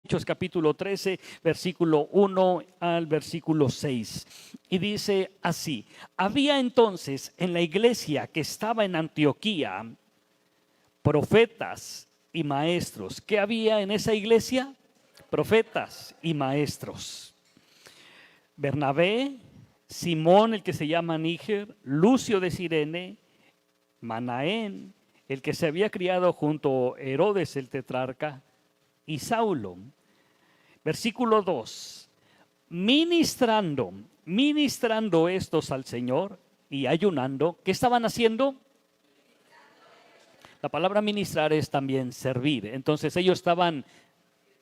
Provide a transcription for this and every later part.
Hechos capítulo 13, versículo 1 al versículo 6. Y dice así: había entonces en la iglesia que estaba en Antioquía profetas y maestros. ¿Qué había en esa iglesia? Profetas y maestros. Bernabé, Simón, el que se llama Níger, Lucio de Cirene, Manaén, el que se había criado junto a Herodes el tetrarca, y Saulo. Versículo 2. Ministrando estos al Señor y ayunando. ¿Qué estaban haciendo? La palabra ministrar es también servir. Entonces ellos estaban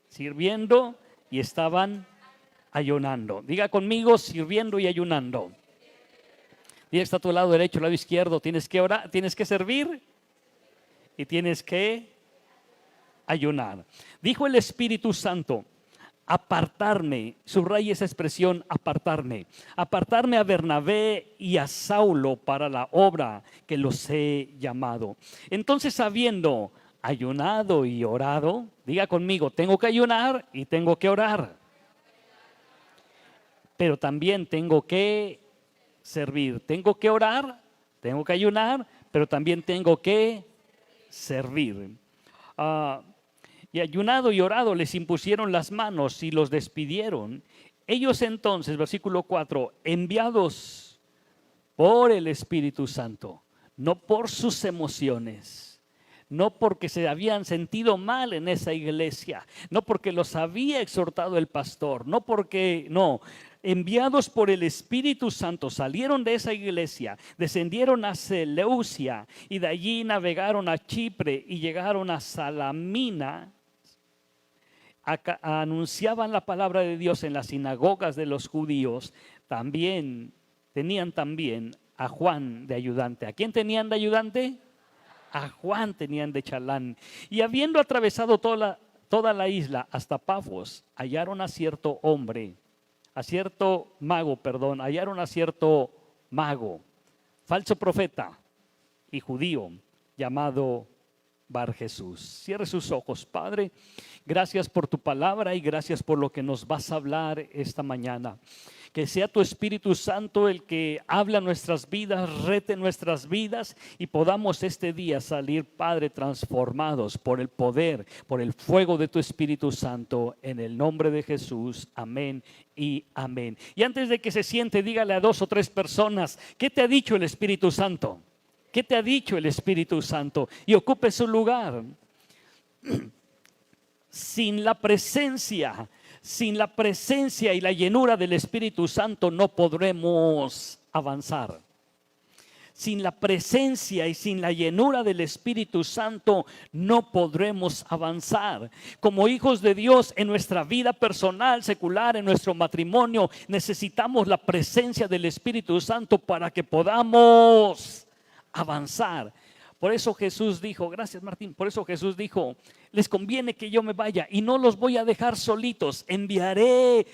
sirviendo y estaban ayunando. Diga conmigo: sirviendo y ayunando. Y está a tu lado derecho, lado izquierdo. Tienes que orar, tienes que servir y tienes que ayunar. Dijo el Espíritu Santo: apartarme, subraya esa expresión, apartarme a Bernabé y a Saulo para la obra que los he llamado. Entonces, habiendo ayunado y orado, diga conmigo: tengo que ayunar y tengo que orar, pero también tengo que servir. Tengo que orar, tengo que ayunar, pero también tengo que servir. Y ayunado y orado les impusieron las manos y los despidieron. Ellos entonces, versículo 4, enviados por el Espíritu Santo, no por sus emociones, no porque se habían sentido mal en esa iglesia, no porque los había exhortado el pastor, enviados por el Espíritu Santo, salieron de esa iglesia, descendieron a Seleucia y de allí navegaron a Chipre y llegaron a Salamina. Anunciaban la palabra de Dios en las sinagogas de los judíos. Tenían a Juan de ayudante. ¿A quién tenían de ayudante? A Juan tenían de chalán. Y habiendo atravesado toda la isla hasta Pafos, hallaron a cierto mago, falso profeta y judío, llamado Bar Jesús. Cierre sus ojos. Padre, gracias por tu palabra y gracias por lo que nos vas a hablar esta mañana. Que sea tu Espíritu Santo el que habla nuestras vidas, rete nuestras vidas y podamos este día salir, Padre, transformados por el poder, por el fuego de tu Espíritu Santo, en el nombre de Jesús. Amén y amén. Y antes de que se siente, dígale a 2 o 3 personas: ¿qué te ha dicho el Espíritu Santo? ¿Qué te ha dicho el Espíritu Santo? Y ocupe su lugar. Sin la presencia y la llenura del Espíritu Santo no podremos avanzar. Sin la presencia y sin la llenura del Espíritu Santo no podremos avanzar. Como hijos de Dios, en nuestra vida personal, secular, en nuestro matrimonio, necesitamos la presencia del Espíritu Santo para que podamos avanzar. Por eso Jesús dijo, gracias Martín, por eso Jesús dijo: les conviene que yo me vaya y no los voy a dejar solitos, enviaré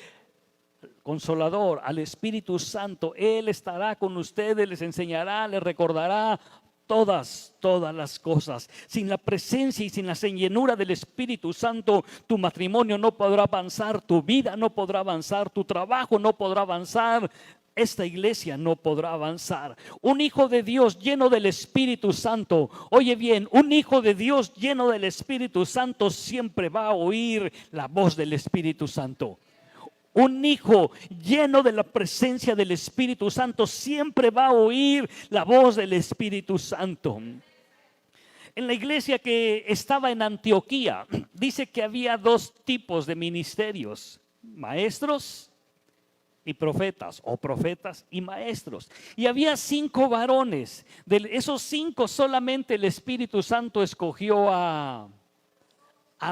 Consolador, al Espíritu Santo. Él estará con ustedes, les enseñará, les recordará todas las cosas. Sin la presencia y sin la llenura del Espíritu Santo, tu matrimonio no podrá avanzar, tu vida no podrá avanzar, tu trabajo no podrá avanzar, esta iglesia no podrá avanzar. Un hijo de Dios lleno del Espíritu Santo, oye bien, un hijo de Dios lleno del Espíritu Santo siempre va a oír la voz del Espíritu Santo. Un hijo lleno de la presencia del Espíritu Santo siempre va a oír la voz del Espíritu Santo. En la iglesia que estaba en Antioquía, dice que había 2 tipos de ministerios: maestros y profetas, o profetas y maestros. Y había 5 varones. De esos 5, solamente el Espíritu Santo escogió a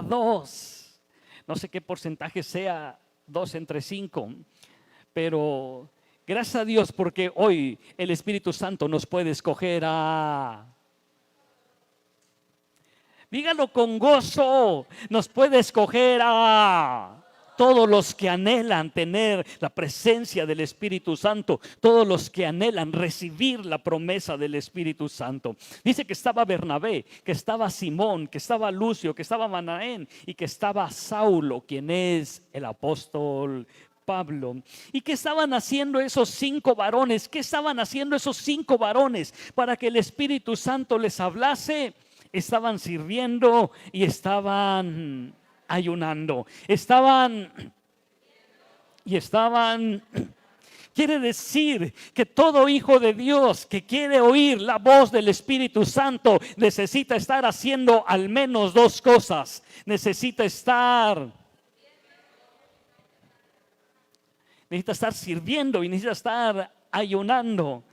2. No sé qué porcentaje sea 2 entre 5, pero gracias a Dios, porque hoy el Espíritu Santo nos puede escoger a... Dígalo con gozo, nos puede escoger a todos los que anhelan tener la presencia del Espíritu Santo, todos los que anhelan recibir la promesa del Espíritu Santo. Dice que estaba Bernabé, que estaba Simón, que estaba Lucio, que estaba Manaén y que estaba Saulo, quien es el apóstol Pablo. ¿Y qué estaban haciendo esos 5 varones? ¿Qué estaban haciendo esos 5 varones para que el Espíritu Santo les hablase? Estaban sirviendo y estaban ayunando. Estaban. Quiere decir que todo hijo de Dios que quiere oír la voz del Espíritu Santo necesita estar haciendo al menos 2 cosas. Necesita estar sirviendo y necesita estar ayunando.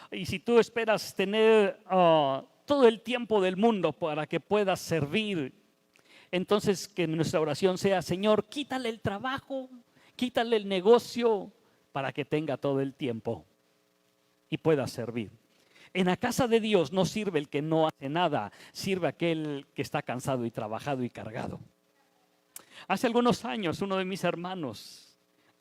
Y si tú esperas tener todo el tiempo del mundo para que puedas servir, entonces que nuestra oración sea: Señor, quítale el trabajo, quítale el negocio para que tenga todo el tiempo y pueda servir. En la casa de Dios no sirve el que no hace nada, sirve aquel que está cansado y trabajado y cargado. Hace algunos años uno de mis hermanos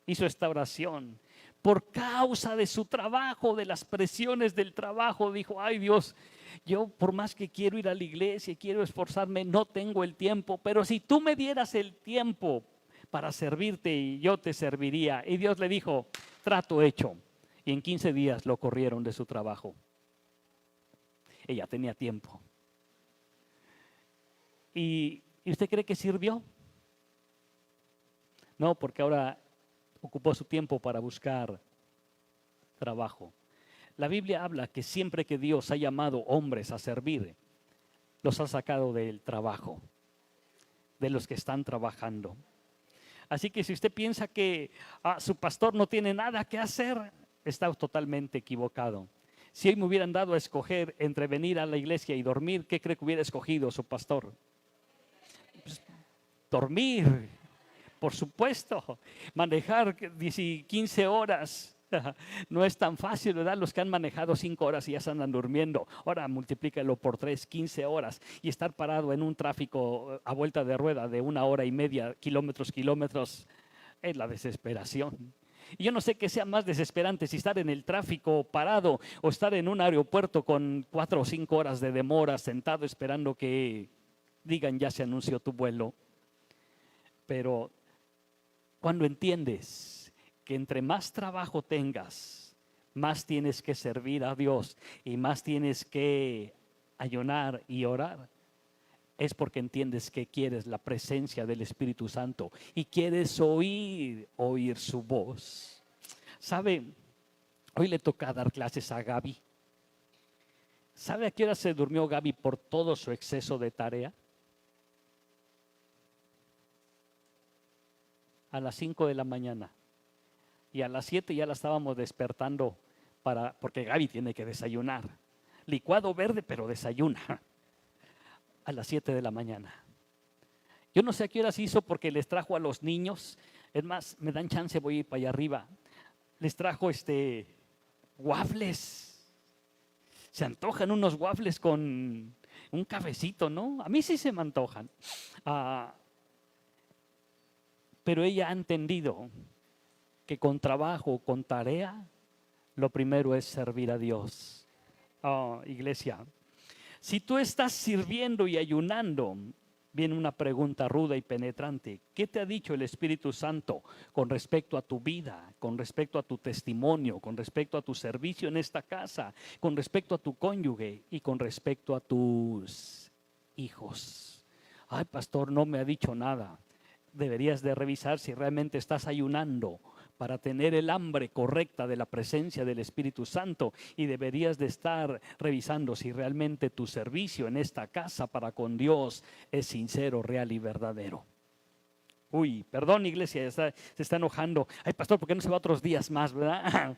hizo esta oración. Por causa de su trabajo, de las presiones del trabajo, dijo: ay Dios, yo por más que quiero ir a la iglesia y quiero esforzarme, no tengo el tiempo, pero si tú me dieras el tiempo para servirte, y yo te serviría. Y Dios le dijo: trato hecho. Y en 15 días lo corrieron de su trabajo. Ella tenía tiempo. ¿Y usted cree que sirvió? No, porque ahora ocupó su tiempo para buscar trabajo. La Biblia habla que siempre que Dios ha llamado hombres a servir, los ha sacado del trabajo, de los que están trabajando. Así que si usted piensa que su pastor no tiene nada que hacer, está totalmente equivocado. Si hoy me hubieran dado a escoger entre venir a la iglesia y dormir, ¿qué cree que hubiera escogido su pastor? Pues, dormir, por supuesto. Manejar 15 horas no es tan fácil, ¿verdad? Los que han manejado 5 horas y ya se andan durmiendo. Ahora multiplícalo por 3, 15 horas. Y estar parado en un tráfico a vuelta de rueda de 1 hora y media, kilómetros, es la desesperación. Y yo no sé qué sea más desesperante, si estar en el tráfico parado o estar en un aeropuerto con 4 o 5 horas de demora, sentado esperando que digan: ya se anunció tu vuelo. Pero cuando entiendes que entre más trabajo tengas, más tienes que servir a Dios y más tienes que ayunar y orar, es porque entiendes que quieres la presencia del Espíritu Santo y quieres oír su voz. ¿Sabe? Hoy le toca dar clases a Gaby. ¿Sabe a qué hora se durmió Gaby por todo su exceso de tarea? A las 5 de la mañana. Y a las 7 ya la estábamos despertando porque Gaby tiene que desayunar. Licuado verde, pero desayuna. A las 7 de la mañana. Yo no sé a qué horas hizo, porque les trajo a los niños. Es más, me dan chance, voy a ir para allá arriba. Les trajo waffles. Se antojan unos waffles con un cafecito, ¿no? A mí sí se me antojan. Pero ella ha entendido que con trabajo, con tarea, lo primero es servir a Dios. Iglesia, si tú estás sirviendo y ayunando, viene una pregunta ruda y penetrante. ¿Qué te ha dicho el Espíritu Santo con respecto a tu vida, con respecto a tu testimonio, con respecto a tu servicio en esta casa, con respecto a tu cónyuge y con respecto a tus hijos? Ay, pastor, no me ha dicho nada. Deberías de revisar si realmente estás ayunando para tener el hambre correcta de la presencia del Espíritu Santo, y deberías de estar revisando si realmente tu servicio en esta casa para con Dios es sincero, real y verdadero. Uy, perdón, iglesia, se está enojando. Ay, pastor, ¿por qué no se va otros días más, verdad?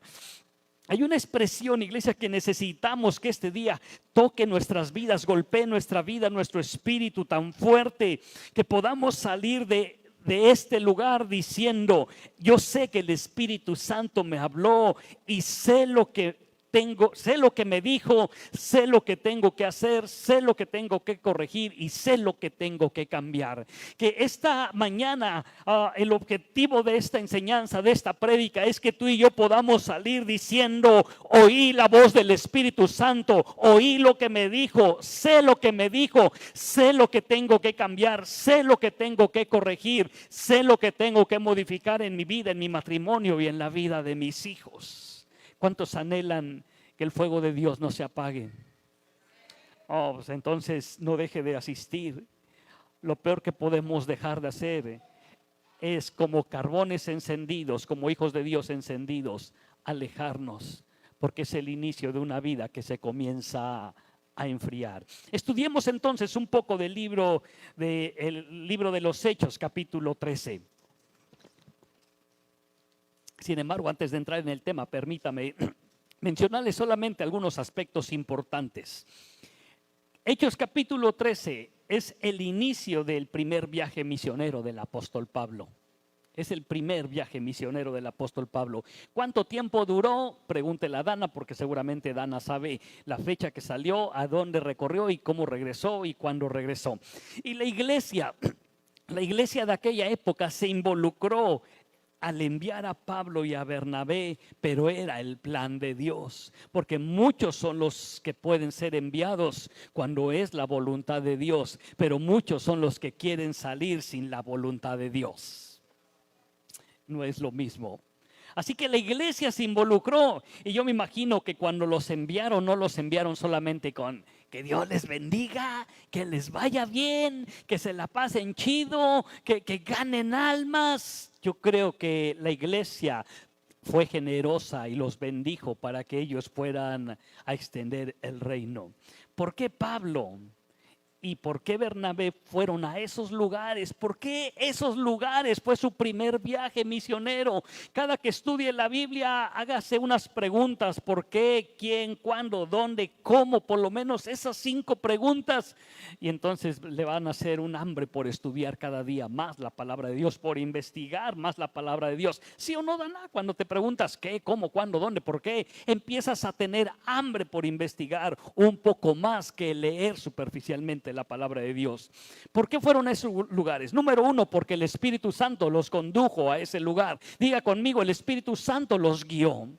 Hay una expresión, iglesia, que necesitamos que este día toque nuestras vidas, golpee nuestra vida, nuestro espíritu tan fuerte, que podamos salir de este lugar diciendo: yo sé que el Espíritu Santo me habló y sé lo que sé lo que me dijo, sé lo que tengo que hacer, sé lo que tengo que corregir y sé lo que tengo que cambiar. Que esta mañana el objetivo de esta enseñanza, de esta prédica, es que tú y yo podamos salir diciendo: oí la voz del Espíritu Santo, oí lo que me dijo, sé lo que me dijo, sé lo que tengo que cambiar, sé lo que tengo que corregir, sé lo que tengo que modificar en mi vida, en mi matrimonio y en la vida de mis hijos. ¿Cuántos anhelan que el fuego de Dios no se apague? Pues entonces no deje de asistir. Lo peor que podemos dejar de hacer es, como carbones encendidos, como hijos de Dios encendidos, alejarnos, porque es el inicio de una vida que se comienza a enfriar. Estudiemos entonces un poco del libro de los Hechos, capítulo 13. Sin embargo, antes de entrar en el tema, permítame mencionarles solamente algunos aspectos importantes. Hechos capítulo 13 es el inicio del primer viaje misionero del apóstol Pablo. Es el primer viaje misionero del apóstol Pablo. ¿Cuánto tiempo duró? Pregúntele a Dana, porque seguramente Dana sabe la fecha que salió, a dónde recorrió y cómo regresó y cuándo regresó. Y la iglesia de aquella época se involucró al enviar a Pablo y a Bernabé, pero era el plan de Dios, porque muchos son los que pueden ser enviados cuando es la voluntad de Dios, pero muchos son los que quieren salir sin la voluntad de Dios. No es lo mismo. Así que la iglesia se involucró, y yo me imagino que cuando los enviaron, no los enviaron solamente con que Dios les bendiga, que les vaya bien, que se la pasen chido, que ganen almas. Yo creo que la iglesia fue generosa y los bendijo para que ellos fueran a extender el reino. ¿Por qué Pablo y por qué Bernabé fueron a esos lugares? ¿Por qué esos lugares fue su primer viaje misionero? Cada que estudie la Biblia, hágase unas preguntas: ¿por qué? ¿Quién? ¿Cuándo? ¿Dónde? ¿Cómo? Por lo menos esas 5 preguntas. Y entonces le van a hacer un hambre por estudiar cada día más la palabra de Dios, por investigar más la palabra de Dios. ¿Sí o no, Dana? Cuando te preguntas qué, cómo, cuándo, dónde, por qué, empiezas a tener hambre por investigar un poco más que leer superficialmente la palabra de Dios. ¿Por qué fueron a esos lugares? Número 1, porque el Espíritu Santo los condujo a ese lugar. Diga conmigo: el Espíritu Santo los guió.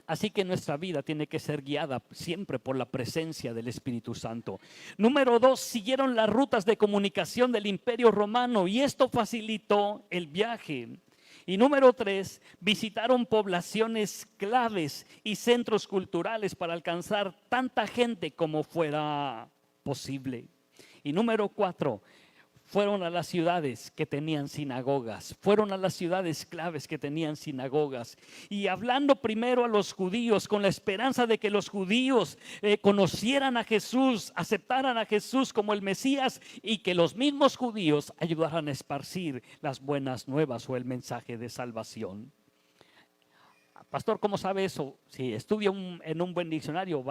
Así que nuestra vida tiene que ser guiada siempre por la presencia del Espíritu Santo. Número 2, siguieron las rutas de comunicación del Imperio Romano y esto facilitó el viaje. Y número 3, visitaron poblaciones claves y centros culturales para alcanzar tanta gente como fuera posible. Y número 4, fueron a las ciudades que tenían sinagogas, fueron a las ciudades claves que tenían sinagogas, y hablando primero a los judíos con la esperanza de que los judíos conocieran a Jesús, aceptaran a Jesús como el Mesías, y que los mismos judíos ayudaran a esparcir las buenas nuevas o el mensaje de salvación. Pastor, ¿cómo sabe eso? Si estudia en un buen diccionario,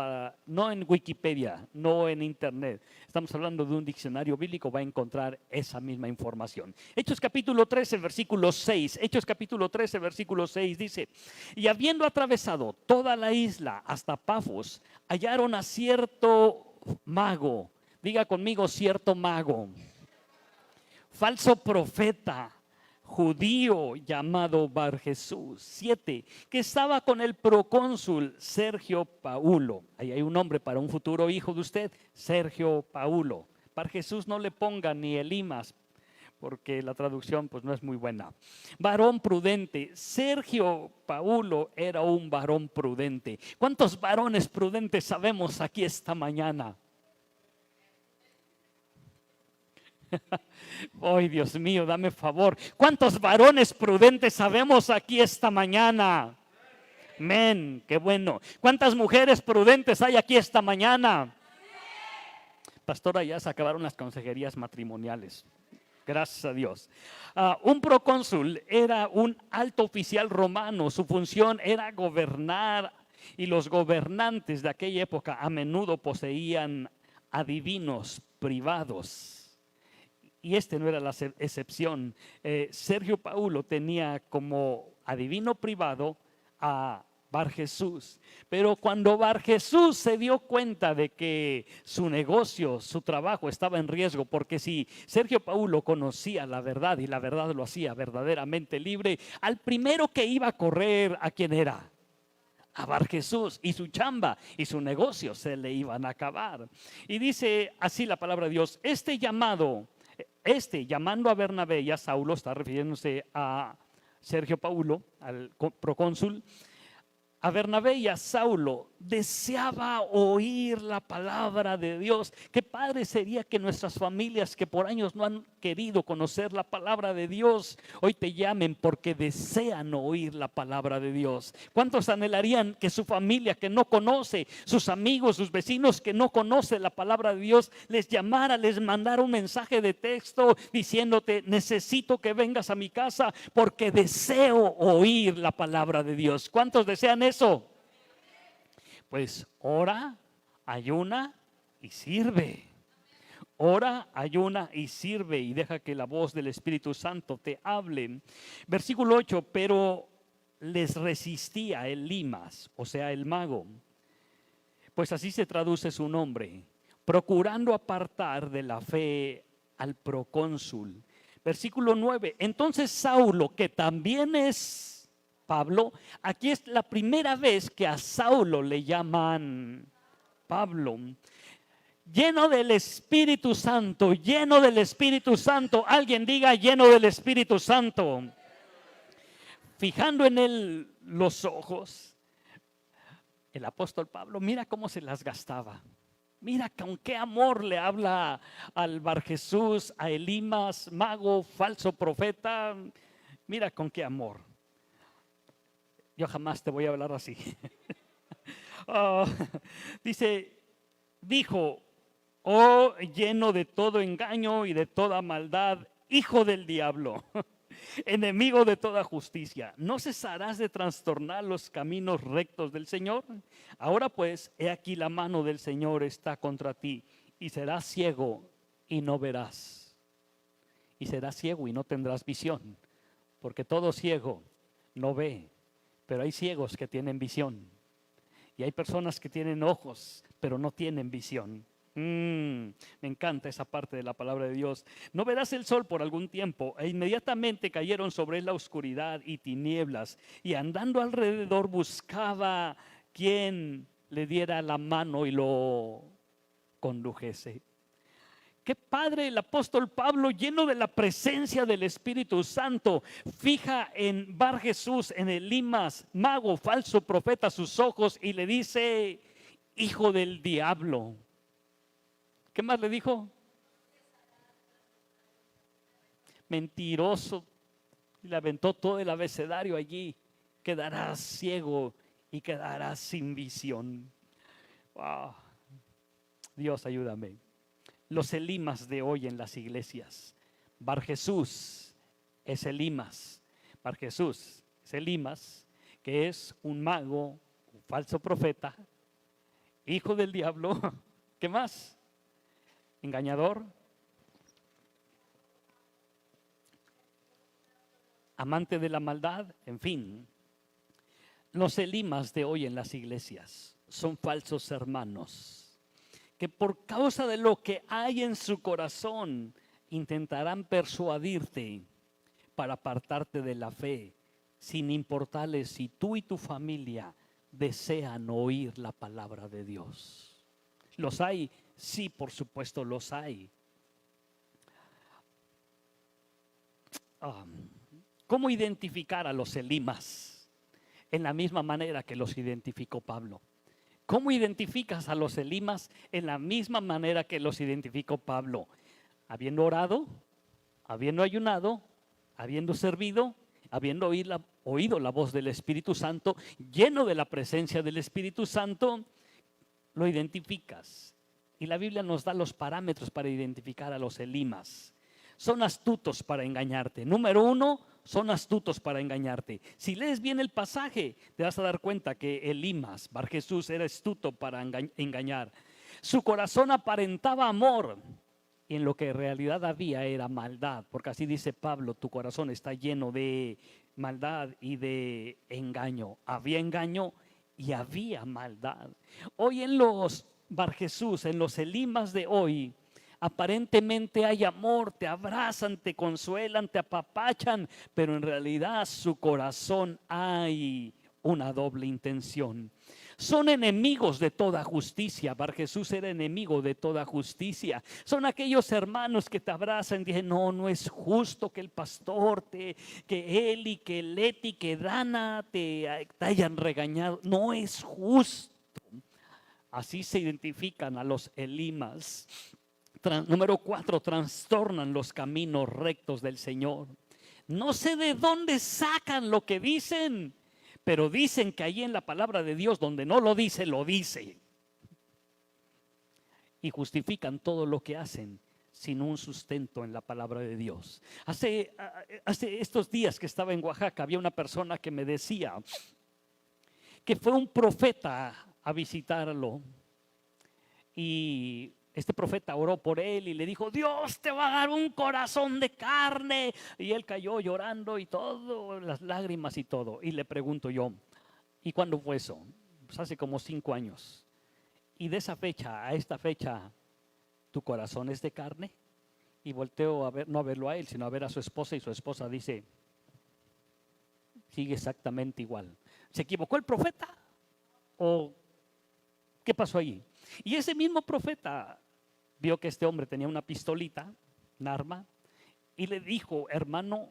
no en Wikipedia, no en internet. Estamos hablando de un diccionario bíblico, va a encontrar esa misma información. Hechos capítulo 13, versículo 6. Hechos capítulo 13, versículo 6 dice: y habiendo atravesado toda la isla hasta Pafos, hallaron a cierto mago. Diga conmigo: cierto mago. Falso profeta judío llamado Bar Jesús. 7, que estaba con el procónsul Sergio Paulo. Ahí hay un nombre para un futuro hijo de usted: Sergio Paulo. Bar Jesús no le ponga ni Elimas, porque la traducción pues no es muy buena. Varón prudente. Sergio Paulo era un varón prudente. ¿Cuántos varones prudentes sabemos aquí esta mañana? Ay, Dios mío, dame favor. ¿Cuántos varones prudentes sabemos aquí esta mañana? Amén, qué bueno. ¿Cuántas mujeres prudentes hay aquí esta mañana? Pastora, ya se acabaron las consejerías matrimoniales. Gracias a Dios. Un procónsul era un alto oficial romano. Su función era gobernar, y los gobernantes de aquella época a menudo poseían adivinos privados. Y este no era la excepción. Sergio Paulo tenía como adivino privado a Bar Jesús. Pero cuando Bar Jesús se dio cuenta de que su negocio, su trabajo estaba en riesgo, porque si Sergio Paulo conocía la verdad y la verdad lo hacía verdaderamente libre, al primero que iba a correr, ¿a quién era? A Bar Jesús, y su chamba y su negocio se le iban a acabar. Y dice así la palabra de Dios: llamando a Bernabé y a Saulo, está refiriéndose a Sergio Paulo, al procónsul, a Bernabé y a Saulo, deseaba oír la palabra de Dios. Qué padre sería que nuestras familias que por años no han querido conocer la palabra de Dios, hoy te llamen porque desean oír la palabra de Dios. ¿Cuántos anhelarían que su familia que no conoce, sus amigos, sus vecinos que no conocen la palabra de Dios, les llamara, les mandara un mensaje de texto diciéndote: necesito que vengas a mi casa porque deseo oír la palabra de Dios? ¿Cuántos desean eso? Pues ora, ayuna y sirve. Ora, ayuna y sirve, y deja que la voz del Espíritu Santo te hable. Versículo 8: pero les resistía Elimas, o sea, el mago, pues así se traduce su nombre, procurando apartar de la fe al procónsul. Versículo 9: entonces Saulo, que también es Pablo, aquí es la primera vez que a Saulo le llaman Pablo, lleno del Espíritu Santo, lleno del Espíritu Santo. Alguien diga: lleno del Espíritu Santo. Fijando en él los ojos, el apóstol Pablo, mira cómo se las gastaba. Mira con qué amor le habla al Bar Jesús, a Elimas, mago, falso profeta. Mira con qué amor. Yo jamás te voy a hablar así. Dijo: oh, lleno de todo engaño y de toda maldad, hijo del diablo, enemigo de toda justicia, ¿no cesarás de trastornar los caminos rectos del Señor? Ahora pues, he aquí la mano del Señor está contra ti, y serás ciego y no verás. Y serás ciego y no tendrás visión, porque todo ciego no ve, pero hay ciegos que tienen visión. Y hay personas que tienen ojos, pero no tienen visión. Me encanta esa parte de la palabra de Dios. No verás el sol por algún tiempo. E inmediatamente cayeron sobre él la oscuridad y tinieblas. Y andando alrededor buscaba quien le diera la mano y lo condujese. Qué padre el apóstol Pablo, lleno de la presencia del Espíritu Santo, fija en Bar Jesús, en Elimas, mago, falso profeta, sus ojos, y le dice: hijo del diablo. ¿Qué más le dijo? Mentiroso. Y le aventó todo el abecedario allí. Quedarás ciego y quedarás sin visión. Wow. Dios, ayúdame. Los Elimas de hoy en las iglesias. Bar Jesús es Elimas. Bar Jesús es Elimas, que es un mago, un falso profeta, hijo del diablo. ¿Qué más? Engañador, amante de la maldad, en fin. Los Elimas de hoy en las iglesias son falsos hermanos que por causa de lo que hay en su corazón intentarán persuadirte para apartarte de la fe, sin importarles si tú y tu familia desean oír la palabra de Dios. ¿Los hay? Sí, por supuesto los hay. ¿Cómo identificar a los Elimas? En la misma manera que los identificó Pablo. ¿Cómo identificas a los Elimas? En la misma manera que los identificó Pablo. Habiendo orado, habiendo ayunado, habiendo servido, habiendo oído la voz del Espíritu Santo, lleno de la presencia del Espíritu Santo, lo identificas. Y la Biblia nos da los parámetros para identificar a los Elimas. Son astutos para engañarte. Número uno, son astutos para engañarte. Si lees bien el pasaje, te vas a dar cuenta que Elimas, Bar Jesús, era astuto para engañar. Su corazón aparentaba amor, y en lo que en realidad había era maldad, porque así dice Pablo, tu corazón está lleno de maldad y de engaño. Había engaño y había maldad. Hoy en los Bar Jesús, en los Elimas de hoy, aparentemente hay amor, te abrazan, te consuelan, te apapachan, pero en realidad su corazón hay una doble intención. Son enemigos de toda justicia. Bar Jesús era enemigo de toda justicia. Son aquellos hermanos que te abrazan y dicen, no, no es justo que el pastor, que Eli, que Leti, que Dana te hayan regañado. No es justo. Así se identifican a los Elimas. Número 4, trastornan los caminos rectos del Señor. No sé de dónde sacan lo que dicen, pero dicen que ahí en la palabra de Dios, donde no lo dice, lo dice. Y justifican todo lo que hacen sin un sustento en la palabra de Dios. Hace estos días que estaba en Oaxaca, había una persona que me decía que fue un profeta a visitarlo. Y este profeta oró por él y le dijo, Dios te va a dar un corazón de carne. Y él cayó llorando y todo, las lágrimas y todo. Y le pregunto yo, ¿y cuándo fue eso? Pues hace como 5 años. Y de esa fecha a esta fecha, ¿tu corazón es de carne? Y volteo a ver, no a verlo a él, sino a ver a su esposa, y su esposa dice, sigue exactamente igual. ¿Se equivocó el profeta? ¿O qué pasó ahí? Y ese mismo profeta vio que este hombre tenía una pistolita, un arma, y le dijo, hermano,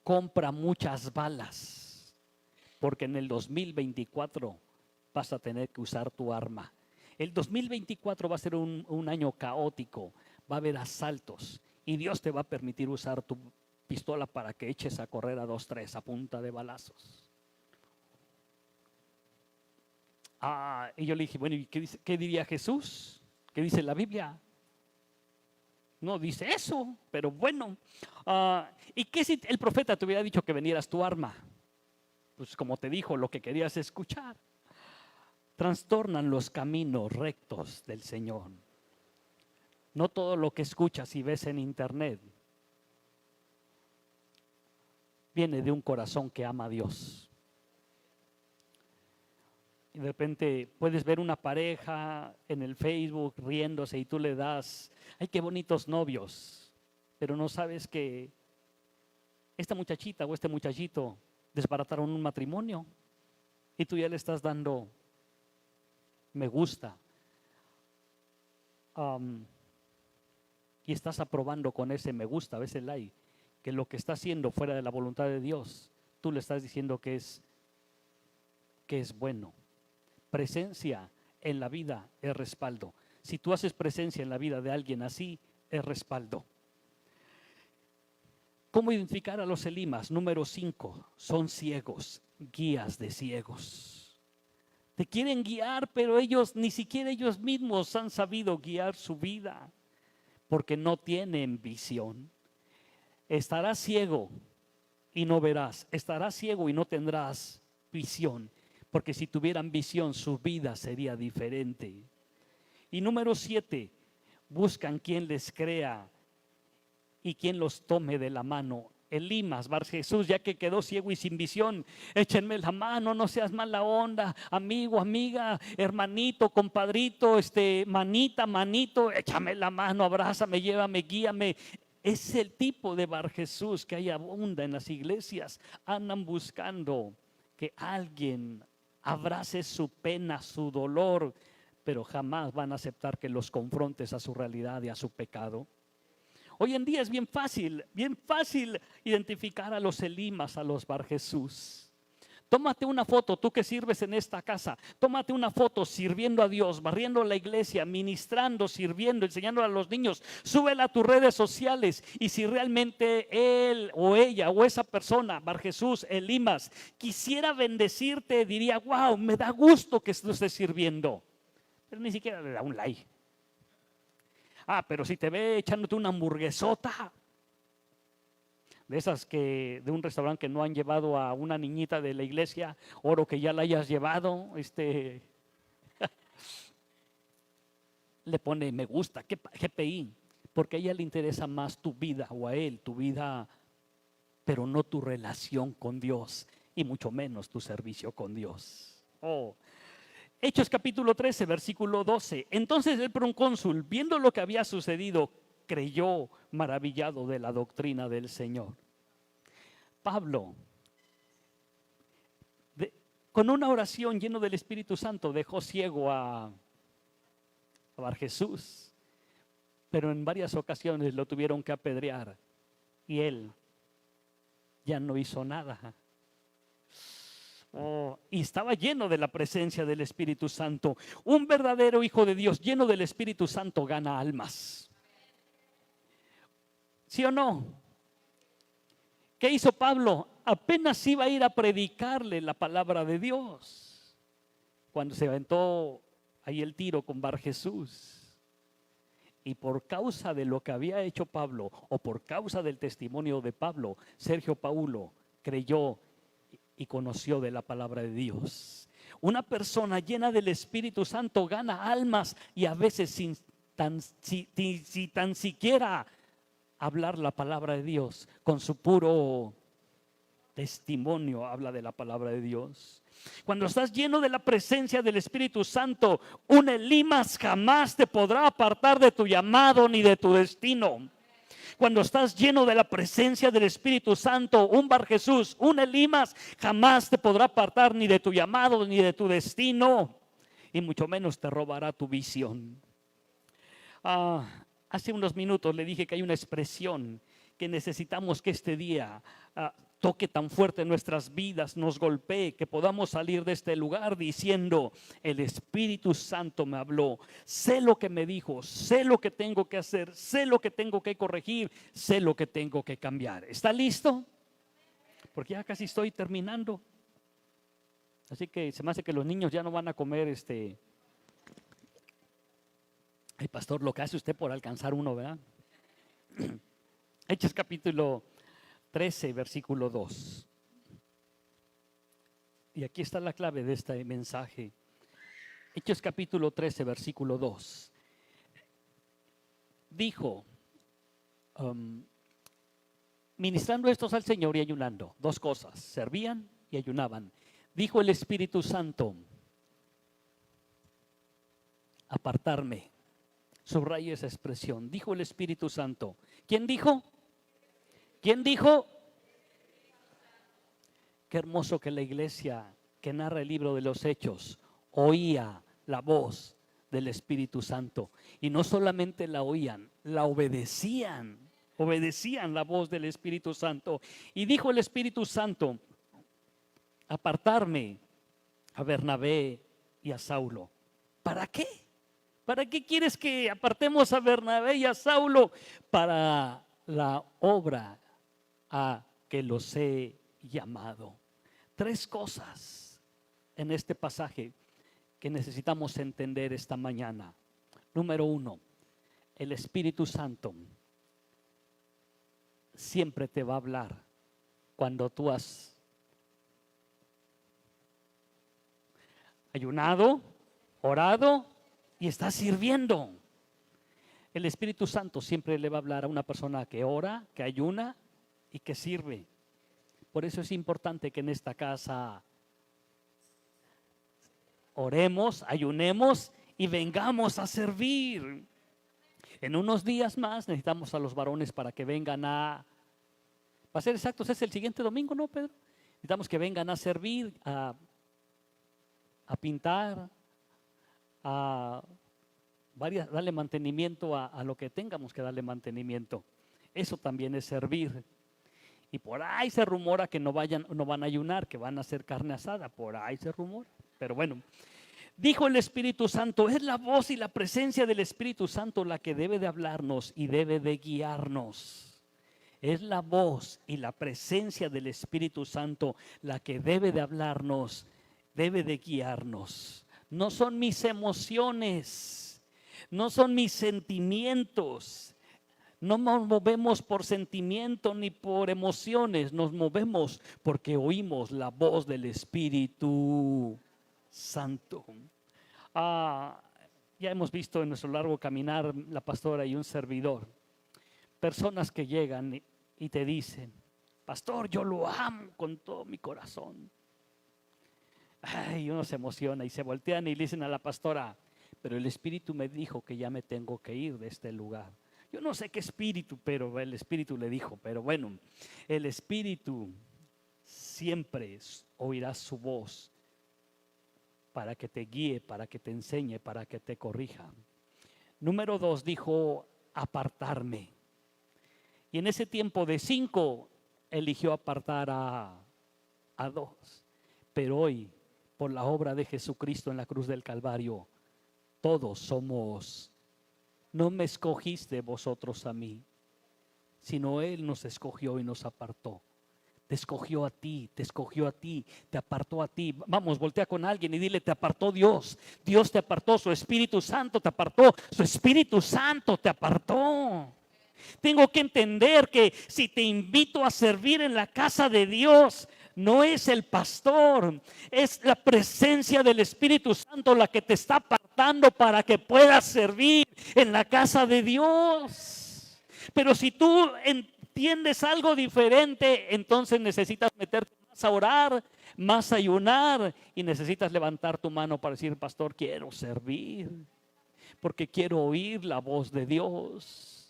compra muchas balas, porque en el 2024 vas a tener que usar tu arma. El 2024 va a ser un año caótico, va a haber asaltos, y Dios te va a permitir usar tu pistola para que eches a correr a 2, 3 a punta de balazos. Y yo le dije, bueno, ¿y qué diría Jesús? ¿Qué dice la Biblia? No dice eso, pero bueno. ¿Y qué si el profeta te hubiera dicho que vendieras tu arma? Pues como te dijo, lo que querías escuchar. Trastornan los caminos rectos del Señor. No todo lo que escuchas y ves en internet viene de un corazón que ama a Dios. Y de repente puedes ver una pareja en el Facebook riéndose y tú le das, ay, qué bonitos novios, pero no sabes que esta muchachita o este muchachito desbarataron un matrimonio y tú ya le estás dando me gusta. Y estás aprobando con ese me gusta, a veces like, que lo que está haciendo fuera de la voluntad de Dios, tú le estás diciendo que es bueno. Presencia en la vida es respaldo. Si tú haces presencia en la vida de alguien así, es respaldo. ¿Cómo identificar a los elimas? Número 5, son ciegos, guías de ciegos. Te quieren guiar, pero ni siquiera ellos mismos han sabido guiar su vida, porque no tienen visión. Estarás ciego y no verás, estarás ciego y no tendrás visión. Porque si tuvieran visión, su vida sería diferente. Y número 7, buscan quien les crea y quien los tome de la mano. Elimas, Bar Jesús, ya que quedó ciego y sin visión, échenme la mano, no seas mala onda, amigo, amiga, hermanito, compadrito, manita, manito, échame la mano, abrázame, llévame, guíame. Es el tipo de Bar Jesús que hay abunda en las iglesias. Andan buscando que alguien abrace su pena, su dolor, pero jamás van a aceptar que los confrontes a su realidad y a su pecado. Hoy en día es bien fácil identificar a los elimas, a los Bar Jesús. Tómate una foto, tú que sirves en esta casa, tómate una foto sirviendo a Dios, barriendo la iglesia, ministrando, sirviendo, enseñando a los niños, súbela a tus redes sociales. Y si realmente él o ella o esa persona, Bar Jesús, Elimas, quisiera bendecirte, diría, wow, me da gusto que lo estés sirviendo, pero ni siquiera le da un like. Pero si te ve echándote una hamburguesota de esas de un restaurante que no han llevado a una niñita de la iglesia, oro que ya la hayas llevado, le pone me gusta, GPI, porque a ella le interesa más tu vida, o a él tu vida, pero no tu relación con Dios, y mucho menos tu servicio con Dios. Hechos capítulo 13, versículo 12. Entonces el procónsul, viendo lo que había sucedido, creyó, maravillado de la doctrina del Señor. Pablo, con una oración lleno del Espíritu Santo, dejó ciego a Bar Jesús, pero en varias ocasiones lo tuvieron que apedrear y él ya no hizo nada. Y estaba lleno de la presencia del Espíritu Santo. Un verdadero hijo de Dios lleno del Espíritu Santo gana almas. ¿Sí o no? ¿Qué hizo Pablo? Apenas iba a ir a predicarle la palabra de Dios cuando se aventó ahí el tiro con Bar Jesús. Y por causa de lo que había hecho Pablo, o por causa del testimonio de Pablo, Sergio Paulo creyó y conoció de la palabra de Dios. Una persona llena del Espíritu Santo gana almas, y a veces sin tan siquiera hablar la palabra de Dios, con su puro testimonio habla de la palabra de Dios. Cuando estás lleno de la presencia del Espíritu Santo, un Elimas jamás te podrá apartar de tu llamado ni de tu destino. Cuando estás lleno de la presencia del Espíritu Santo, un Bar Jesús, un Elimas jamás te podrá apartar ni de tu llamado ni de tu destino, y mucho menos te robará tu visión. Hace unos minutos le dije que hay una expresión que necesitamos que este día toque tan fuerte en nuestras vidas, nos golpee, que podamos salir de este lugar diciendo: el Espíritu Santo me habló, sé lo que me dijo, sé lo que tengo que hacer, sé lo que tengo que corregir, sé lo que tengo que cambiar. ¿Está listo? Porque ya casi estoy terminando. Así que se me hace que los niños ya no van a comer Ay, pastor, lo que hace usted por alcanzar uno, ¿verdad? Hechos capítulo 13, versículo 2. Y aquí está la clave de este mensaje. Hechos capítulo 13, versículo 2. Dijo, ministrando estos al Señor y ayunando, dos cosas, servían y ayunaban. Dijo el Espíritu Santo: apartarme. Subraya esa expresión. Dijo el Espíritu Santo. ¿Quién dijo? ¿Quién dijo? Qué hermoso que la iglesia que narra el libro de los Hechos oía la voz del Espíritu Santo. Y no solamente la oían, la obedecían. Obedecían la voz del Espíritu Santo. Y dijo el Espíritu Santo: apartarme a Bernabé y a Saulo. ¿Para qué? ¿Para qué quieres que apartemos a Bernabé y a Saulo? Para la obra a que los he llamado. Tres cosas en este pasaje que necesitamos entender esta mañana. Número uno, el Espíritu Santo siempre te va a hablar cuando tú has ayunado, orado y estás sirviendo. El Espíritu Santo siempre le va a hablar a una persona que ora, que ayuna y que sirve. Por eso es importante que en esta casa oremos, ayunemos y vengamos a servir. En unos días más necesitamos a los varones para que vengan para ser exactos, es el siguiente domingo, ¿no, Pedro? Necesitamos que vengan a servir, a pintar, darle mantenimiento a lo que tengamos que darle mantenimiento. Eso también es servir. Y por ahí se rumora que no van a ayunar, que van a hacer carne asada. Por ahí se rumora. Pero bueno, dijo el Espíritu Santo, es la voz y la presencia del Espíritu Santo la que debe de hablarnos y debe de guiarnos. Es la voz y la presencia del Espíritu Santo la que debe de hablarnos, debe de guiarnos. No son mis emociones, no son mis sentimientos. No nos movemos por sentimiento ni por emociones, nos movemos porque oímos la voz del Espíritu Santo. Ya hemos visto en nuestro largo caminar, la pastora y un servidor, personas que llegan y te dicen: pastor, yo lo amo con todo mi corazón. Ay, uno se emociona y se voltean y le dicen a la pastora: pero el Espíritu me dijo que ya me tengo que ir de este lugar. Yo no sé qué espíritu, pero el Espíritu le dijo. Pero bueno, el Espíritu siempre oirás su voz para que te guíe, para que te enseñe, para que te corrija. Número 2, dijo: apartarme. Y en ese tiempo de 5 eligió apartar a 2. Pero hoy, por la obra de Jesucristo en la cruz del Calvario, todos somos. No me escogiste vosotros a mí, sino Él nos escogió y nos apartó. Te escogió a ti, te escogió a ti, te apartó a ti. Vamos, voltea con alguien y dile: te apartó Dios. Dios te apartó, su Espíritu Santo te apartó, su Espíritu Santo te apartó. Tengo que entender que si te invito a servir en la casa de Dios, no es el pastor, es la presencia del Espíritu Santo la que te está apartando para que puedas servir en la casa de Dios. Pero si tú entiendes algo diferente, entonces necesitas meterte más a orar, más a ayunar, y necesitas levantar tu mano para decir: pastor, quiero servir, porque quiero oír la voz de Dios.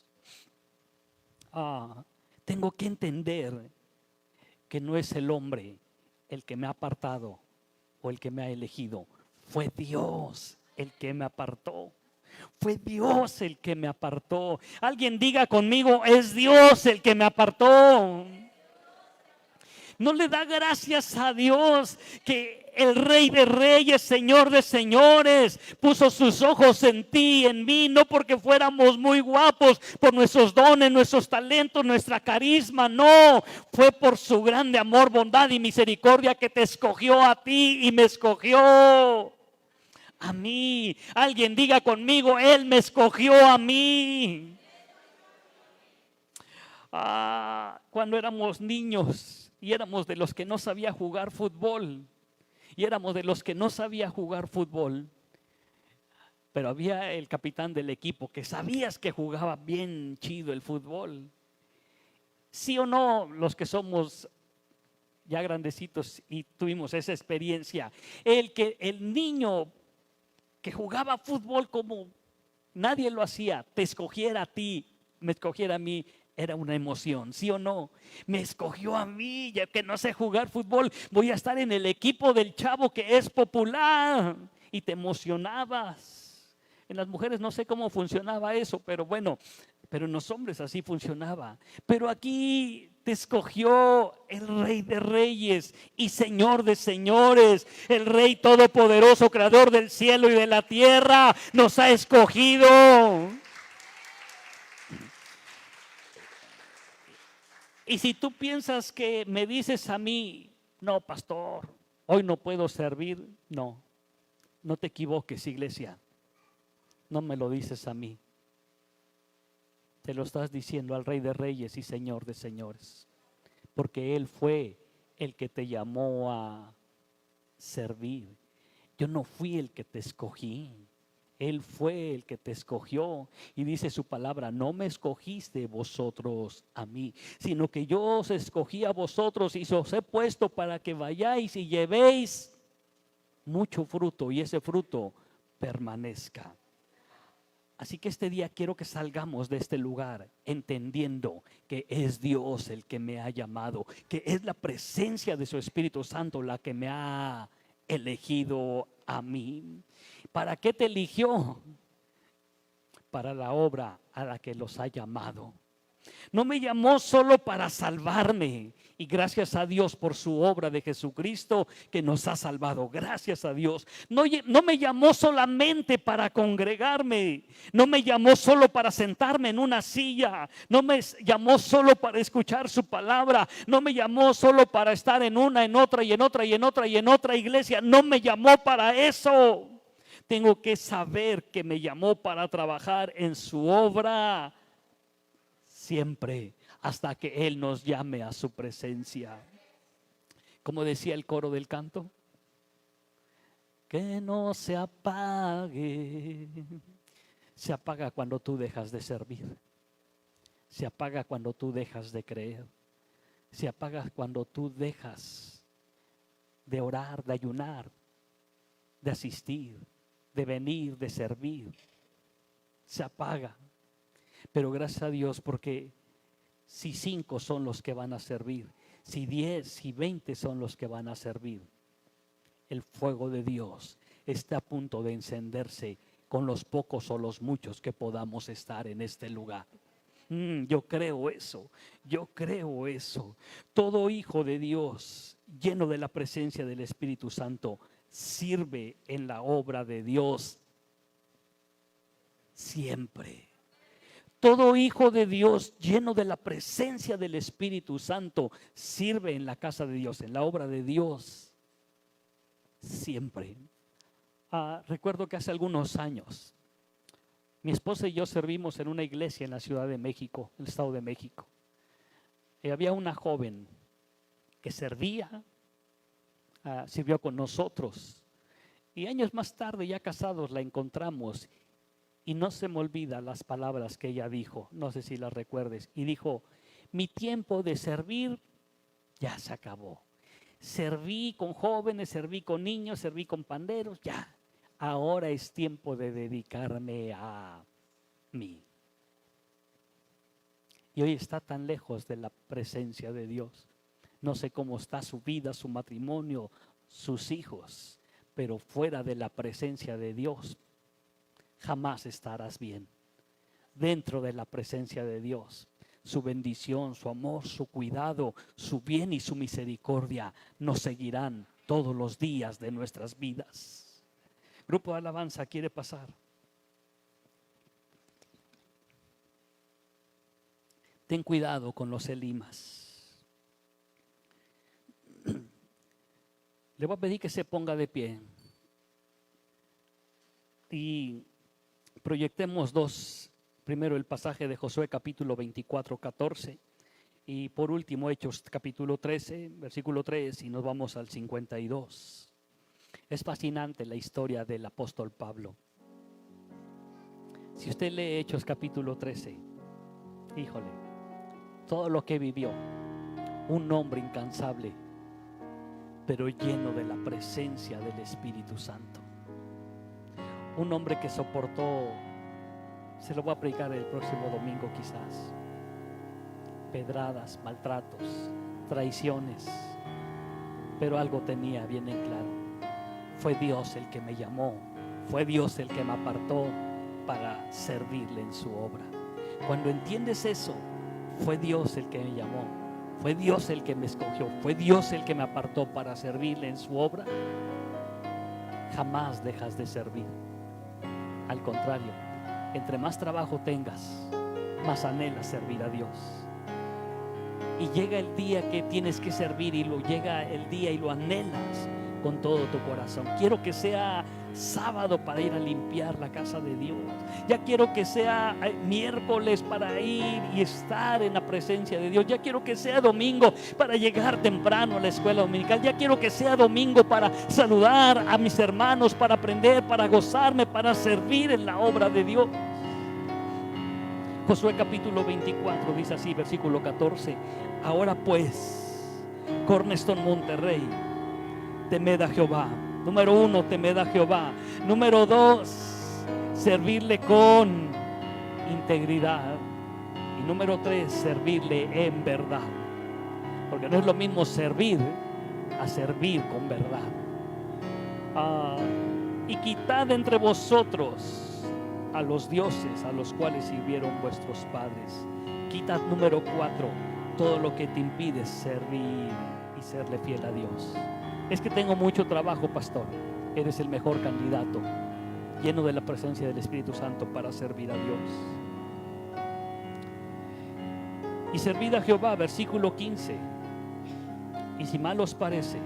Tengo que entender que no es el hombre el que me ha apartado o el que me ha elegido. Fue Dios el que me apartó. Fue Dios el que me apartó. Alguien diga conmigo: es Dios el que me apartó. No le da gracias a Dios que el Rey de Reyes, Señor de Señores, puso sus ojos en ti y en mí, no porque fuéramos muy guapos, por nuestros dones, nuestros talentos, nuestra carisma, no, fue por su grande amor, bondad y misericordia que te escogió a ti y me escogió a mí. Alguien diga conmigo: Él me escogió a mí. Cuando éramos niños y éramos de los que no sabía jugar fútbol, pero había el capitán del equipo que sabías que jugaba bien chido el fútbol. ¿Sí o no, los que somos ya grandecitos y tuvimos esa experiencia? El niño que jugaba fútbol como nadie lo hacía, te escogiera a ti, me escogiera a mí, era una emoción, ¿sí o no? Me escogió a mí, ya que no sé jugar fútbol, voy a estar en el equipo del chavo que es popular, y te emocionabas. En las mujeres no sé cómo funcionaba eso, pero bueno, pero en los hombres así funcionaba. Pero aquí te escogió el Rey de Reyes y Señor de Señores, el Rey Todopoderoso, Creador del cielo y de la tierra, nos ha escogido. Y si tú piensas que me dices a mí: no, pastor, hoy no puedo servir, no te equivoques, iglesia. No me lo dices a mí, te lo estás diciendo al Rey de Reyes y Señor de Señores, porque Él fue el que te llamó a servir. Yo no fui el que te escogí, Él fue el que te escogió. Y dice su palabra: no me escogiste vosotros a mí, sino que yo os escogí a vosotros y os he puesto para que vayáis y llevéis mucho fruto, y ese fruto permanezca. Así que este día quiero que salgamos de este lugar entendiendo que es Dios el que me ha llamado, que es la presencia de su Espíritu Santo la que me ha elegido a mí. ¿Para qué te eligió? Para la obra a la que los ha llamado. No me llamó solo para salvarme, y gracias a Dios por su obra de Jesucristo que nos ha salvado. Gracias a Dios. No me llamó solamente para congregarme, no me llamó solo para sentarme en una silla, no me llamó solo para escuchar su palabra, no me llamó solo para estar en una, en otra y en otra y en otra y en otra iglesia. No me llamó para eso. Tengo que saber que me llamó para trabajar en su obra siempre, hasta que Él nos llame a su presencia. Como decía el coro del canto: que no se apague. Se apaga cuando tú dejas de servir. se apaga cuando tú dejas de creer. Se apaga cuando tú dejas de orar, de ayunar, de asistir, de venir, de servir. Se apaga. Pero gracias a Dios, porque si 5 son los que van a servir, si 10, si 20 son los que van a servir, el fuego de Dios está a punto de encenderse con los pocos o los muchos que podamos estar en este lugar. Yo creo eso, yo creo eso. Todo hijo de Dios lleno de la presencia del Espíritu Santo sirve en la obra de Dios siempre. Todo hijo de Dios lleno de la presencia del Espíritu Santo sirve en la casa de Dios, en la obra de Dios siempre. Recuerdo que hace algunos años mi esposa y yo servimos en una iglesia en la Ciudad de México, en el Estado de México. Y había una joven que servía, sirvió con nosotros. Y años más tarde, ya casados, la encontramos. Y no se me olvida las palabras que ella dijo, no sé si las recuerdes. Y dijo, mi tiempo de servir ya se acabó. Serví con jóvenes, serví con niños, serví con panderos, ya. Ahora es tiempo de dedicarme a mí. Y hoy está tan lejos de la presencia de Dios. No sé cómo está su vida, su matrimonio, sus hijos, pero fuera de la presencia de Dios jamás estarás bien. Dentro de la presencia de Dios, su bendición, su amor, su cuidado, su bien y su misericordia nos seguirán todos los días de nuestras vidas. Grupo de alabanza, ¿quiere pasar? Ten cuidado con los elimas. Le voy a pedir que se ponga de pie y proyectemos dos. Primero el pasaje de Josué capítulo 24, 14 y por último Hechos capítulo 13, versículo 3 y nos vamos al 52. Es fascinante la historia del apóstol Pablo. Si usted lee Hechos capítulo 13, híjole, todo lo que vivió, un hombre incansable, pero lleno de la presencia del Espíritu Santo. Un hombre que soportó, se lo voy a predicar el próximo domingo quizás, pedradas, maltratos, traiciones, pero algo tenía bien en claro. Fue Dios el que me llamó, fue Dios el que me apartó para servirle en su obra. Cuando entiendes eso, fue Dios el que me llamó, fue Dios el que me escogió, fue Dios el que me apartó para servirle en su obra, jamás dejas de servir. Al contrario, entre más trabajo tengas, más anhelas servir a Dios. Y llega el día que tienes que servir y llega el día y lo anhelas con todo tu corazón. Quiero que sea sábado para ir a limpiar la casa de Dios. Ya quiero que sea miércoles para ir y estar en la presencia de Dios. Ya quiero que sea domingo para llegar temprano a la escuela dominical. Ya quiero que sea domingo para saludar a mis hermanos, para aprender, para gozarme, para servir en la obra de Dios. Josué capítulo 24 dice así, versículo 14. Ahora pues, Cornerstone Monterrey, temed a Jehová. Número 1, temed a Jehová. Número 2, servirle con integridad. Y número 3, servirle en verdad. Porque no es lo mismo servir a servir con verdad. Y quitad entre vosotros a los dioses a los cuales sirvieron vuestros padres. Quitad, número 4, todo lo que te impide servir y serle fiel a Dios. Es que tengo mucho trabajo, pastor. Eres el mejor candidato, lleno de la presencia del Espíritu Santo para servir a Dios. Y servid a Jehová, versículo 15. Y si mal os parece,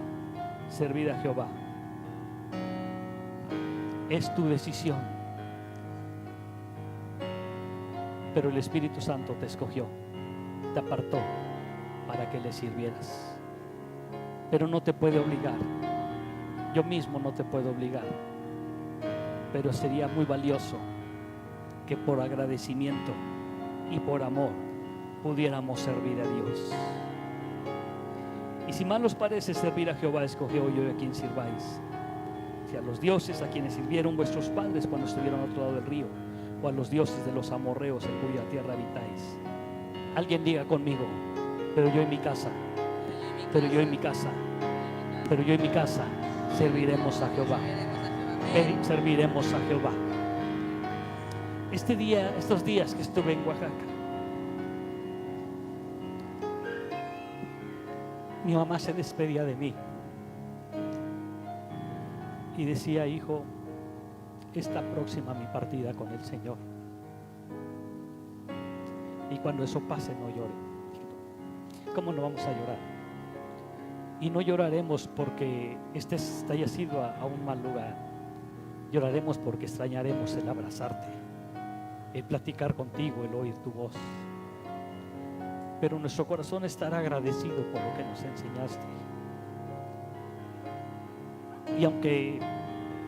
servid a Jehová. Es tu decisión. Pero el Espíritu Santo te escogió, te apartó para que le sirvieras. Pero no te puede obligar. Yo mismo no te puedo obligar. Pero sería muy valioso que por agradecimiento y por amor pudiéramos servir a Dios. Y si mal os parece servir a Jehová, escoge hoy a quien sirváis, si a los dioses a quienes sirvieron vuestros padres cuando estuvieron al otro lado del río, o a los dioses de los amorreos en cuya tierra habitáis. Alguien diga conmigo: pero yo en mi casa, pero yo en mi casa, pero yo en mi casa serviremos a Jehová. Serviremos a Jehová. Estos días que estuve en Oaxaca, mi mamá se despedía de mí y decía: hijo, está próxima mi partida con el Señor, y cuando eso pase no llore. ¿Cómo no vamos a llorar? Y no lloraremos porque hayas ido a un mal lugar. Lloraremos porque extrañaremos el abrazarte, el platicar contigo, el oír tu voz. Pero nuestro corazón estará agradecido por lo que nos enseñaste. Y aunque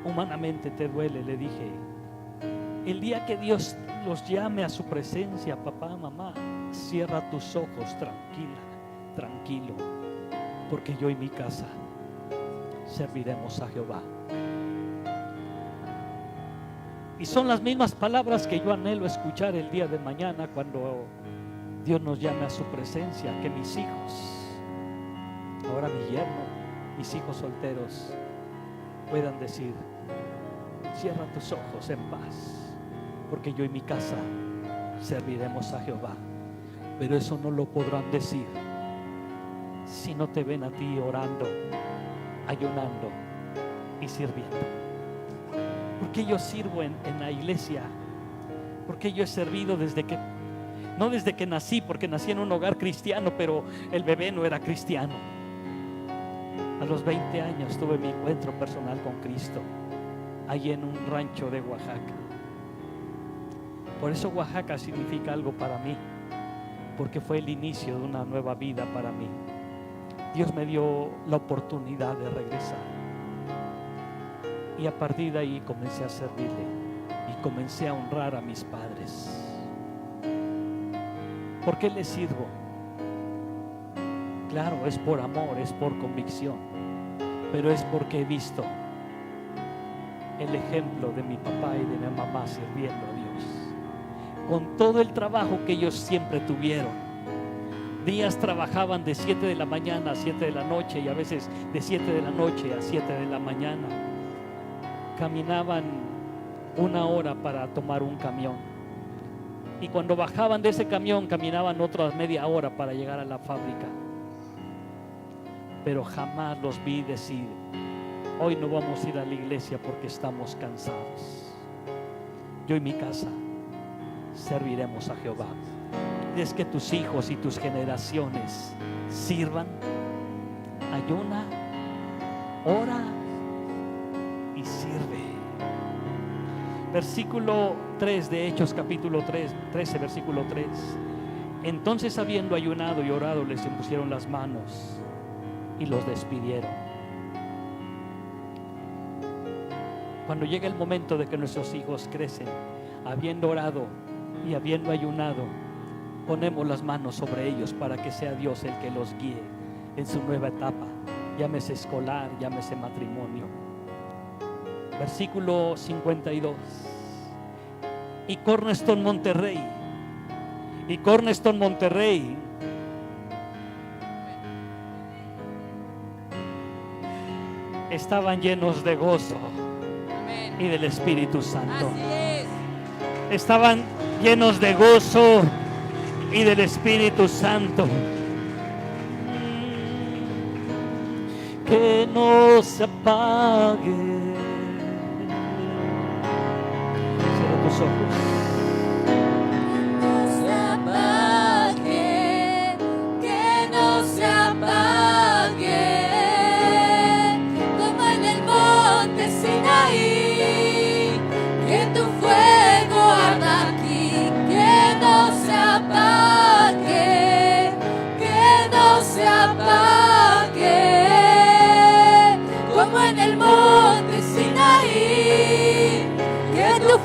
humanamente te duele, le dije: el día que Dios los llame a su presencia, papá, mamá, cierra tus ojos, tranquila, tranquilo, porque yo y mi casa serviremos a Jehová. Y son las mismas palabras que yo anhelo escuchar el día de mañana cuando Dios nos llame a su presencia, que mis hijos, ahora mi yerno, mis hijos solteros, puedan decir: cierra tus ojos en paz, porque yo y mi casa serviremos a Jehová. Pero eso no lo podrán decir si no te ven a ti orando, ayunando y sirviendo. Porque yo sirvo en la iglesia, porque yo he servido no desde que nací, porque nací en un hogar cristiano, pero el bebé no era cristiano. A los 20 años tuve mi encuentro personal con Cristo, allí en un rancho de Oaxaca. Por eso Oaxaca significa algo para mí, porque fue el inicio de una nueva vida para mí. Dios me dio la oportunidad de regresar. Y a partir de ahí comencé a servirle y comencé a honrar a mis padres. ¿Por qué les sirvo? Claro, es por amor, es por convicción, pero es porque he visto el ejemplo de mi papá y de mi mamá sirviendo a Dios, con todo el trabajo que ellos siempre tuvieron. Días trabajaban de 7 de la mañana a 7 de la noche, y a veces de 7 de la noche a 7 de la mañana. Caminaban 1 hora para tomar un camión, y cuando bajaban de ese camión caminaban otra media hora para llegar a la fábrica. Pero jamás los vi decir: hoy no vamos a ir a la iglesia porque estamos cansados. Yo y mi casa serviremos a Jehová. Es que tus hijos y tus generaciones sirvan, ayuna, ora y sirve. Versículo 3 de Hechos capítulo 13, versículo 3. Entonces, habiendo ayunado y orado, les impusieron las manos y los despidieron. Cuando llega el momento de que nuestros hijos crecen, habiendo orado y habiendo ayunado, ponemos las manos sobre ellos para que sea Dios el que los guíe en su nueva etapa, llámese escolar, llámese matrimonio. Versículo 52. Y Cornerstone Monterrey estaban llenos de gozo y del Espíritu Santo. Estaban llenos de gozo y del Espíritu Santo. Que no se apague. Cierra tus ojos.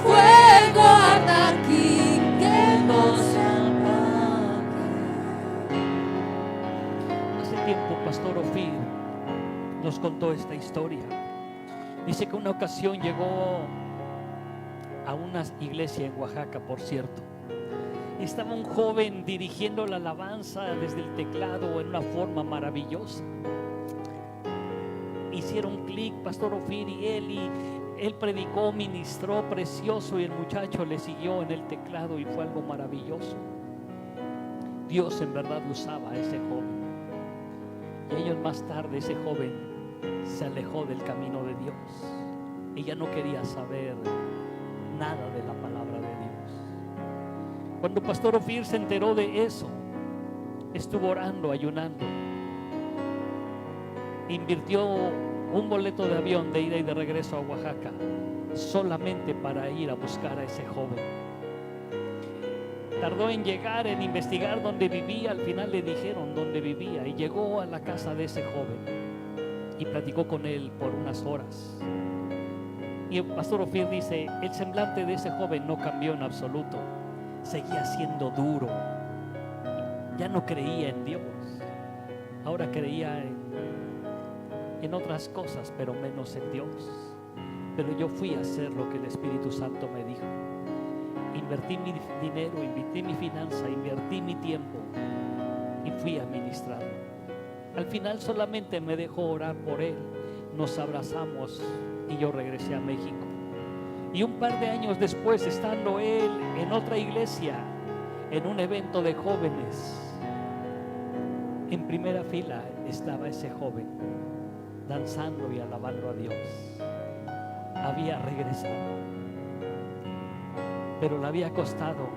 Fuego arda Pastor Ofir nos contó esta historia. Dice que una ocasión llegó a una iglesia en Oaxaca, por cierto. Estaba un joven dirigiendo la alabanza desde el teclado en una forma maravillosa. Hicieron clic Pastor Ofir y él predicó, ministró precioso, y el muchacho le siguió en el teclado, y fue algo maravilloso. Dios en verdad usaba a ese joven. Y años más tarde ese joven se alejó del camino de Dios y ya no quería saber nada de la palabra de Dios. Cuando Pastor Ofir se enteró de eso, estuvo orando, ayunando, invirtió un boleto de avión de ida y de regreso a Oaxaca solamente para ir a buscar a ese joven. Tardó en llegar, en investigar dónde vivía. Al final le dijeron dónde vivía, y llegó a la casa de ese joven y platicó con él por unas horas. Y el Pastor Ofir dice: el semblante de ese joven no cambió en absoluto, seguía siendo duro, ya no creía en Dios, ahora creía en otras cosas, pero menos en Dios. Pero yo fui a hacer lo que el Espíritu Santo me dijo. Invertí mi dinero, invertí mi finanza, invertí mi tiempo y fui a ministrar. Al final solamente me dejó orar por él, nos abrazamos y yo regresé a México. Y un par de años después, estando él en otra iglesia, en un evento de jóvenes, en primera fila estaba ese joven danzando y alabando a Dios. Había regresado, pero le había costado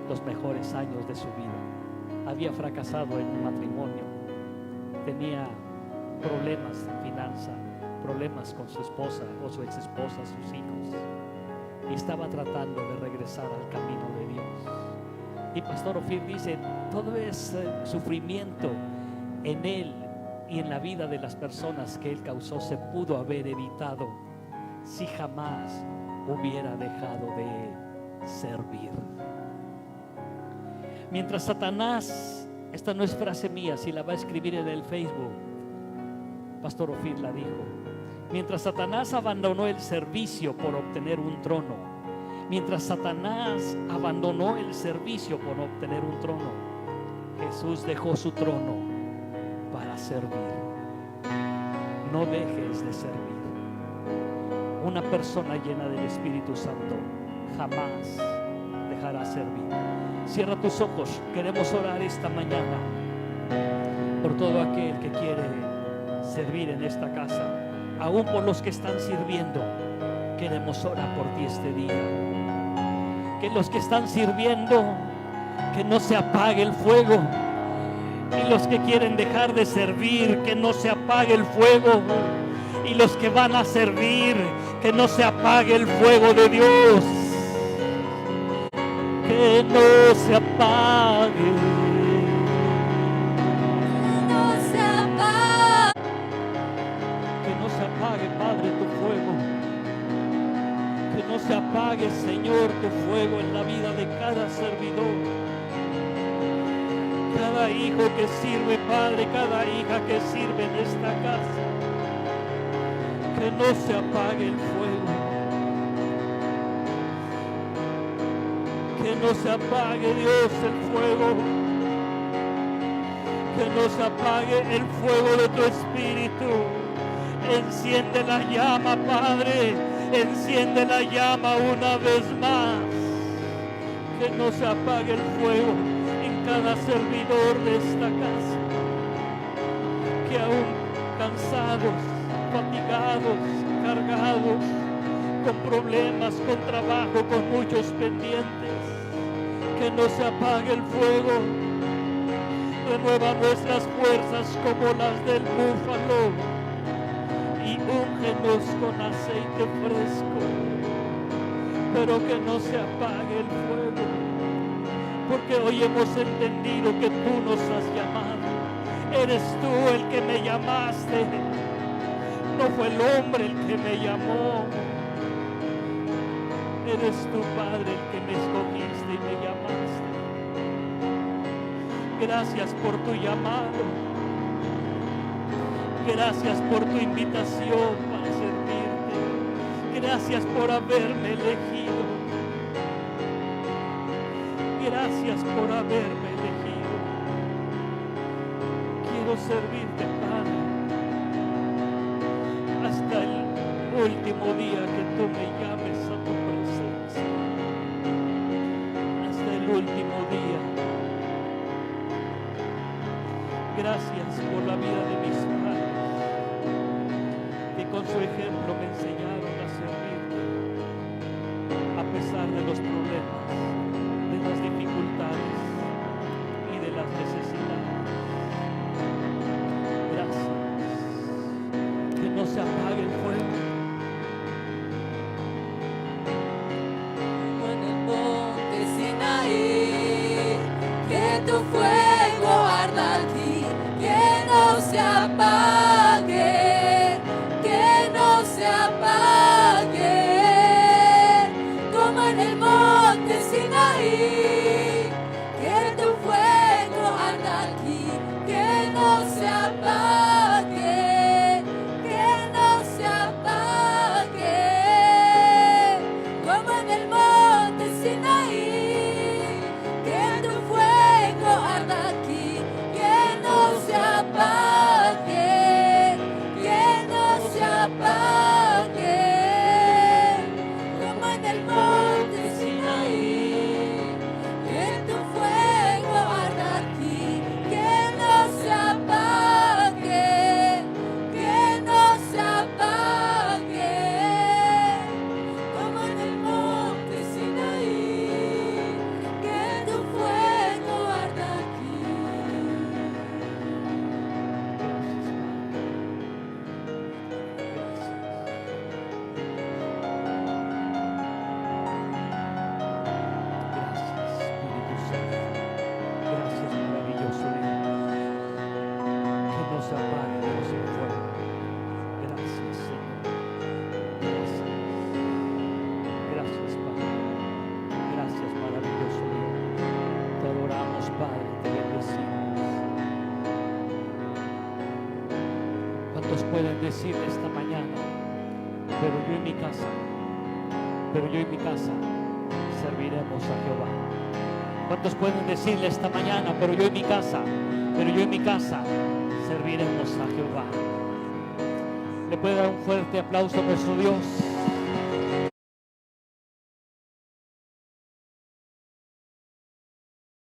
los mejores años de su vida. Había fracasado en un matrimonio, tenía problemas en finanza, problemas con su esposa o su ex esposa, sus hijos, y estaba tratando de regresar al camino de Dios. Y Pastor Ofir dice: todo ese sufrimiento en él y en la vida de las personas que él causó se pudo haber evitado si jamás hubiera dejado de servir. Mientras Satanás, esta no es frase mía, si la va a escribir en el Facebook, Pastor Ofir la dijo: mientras Satanás abandonó el servicio por obtener un trono, mientras Satanás abandonó el servicio por obtener un trono, Jesús dejó su trono para servir. No dejes de servir. Una persona llena del Espíritu Santo jamás dejará servir. Cierra tus ojos. Queremos orar esta mañana por todo aquel que quiere servir en esta casa, aún por los que están sirviendo. Queremos orar por ti este día. Que los que están sirviendo, que no se apague el fuego. Y los que quieren dejar de servir, que no se apague el fuego. Y los que van a servir, que no se apague el fuego de Dios. Que no se apague. No se apague. Que no se apague, Padre, tu fuego. Que no se apague, Señor, tu fuego en la vida de cada servidor. Cada hijo que sirve, Padre, cada hija que sirve en esta casa. Que no se apague el fuego. Que no se apague, Dios, el fuego. Que no se apague el fuego de tu Espíritu. Enciende la llama, Padre. Enciende la llama una vez más. Que no se apague el fuego en cada servidor de esta casa. Que aún cansados, fatigados, cargados, con problemas, con trabajo, con muchos pendientes, que no se apague el fuego. Renueva nuestras fuerzas como las del búfalo y úngenos con aceite fresco, pero que no se apague el fuego, porque hoy hemos entendido que tú nos has llamado. Eres tú el que me llamaste, no fue el hombre el que me llamó. Eres tú, Padre, el que me escogiste y me llamaste. Gracias por tu llamado. Gracias por tu invitación para servirte. Gracias por haberme elegido. Gracias por haberme elegido. Quiero servirte, Padre, hasta el último día que tú me llames a tu presencia. Hasta el último día. Gracias por la vida de mis padres, que con su ejemplo me enseñaron a servirte, a pesar de los problemas, de las dificultades y de las necesidades. Gracias. Que no se apague el fuego. En el monte Sinaí, que tu fuego arda aquí, que no se apague, que no se apague, como en el monte Sinaí, que tu fuego arda aquí, que no se apague, que no se apague, como en el monte Sinaí, que tu fuego arda aquí, que no se apague, que no se apague, como en el monte Sinaí, que tu fuego arda aquí, que no se apague, que no se apague, como en el monte Sinaí, que tu fuego arda aquí. Gracias, Espíritu Santo. Gracias, maravilloso Dios. Que no se apague Dios el fuego. Gracias, Señor. Gracias. Gracias, Padre. Gracias, maravilloso Dios. Te adoramos, Padre, te bendecimos. ¿Cuántos pueden decirle esta mañana? Pero yo en mi casa, serviremos a Jehová. ¿Cuántos pueden decirle esta mañana? Pero yo en mi casa, serviremos a Jehová. ¿Le puede dar un fuerte aplauso a nuestro Dios?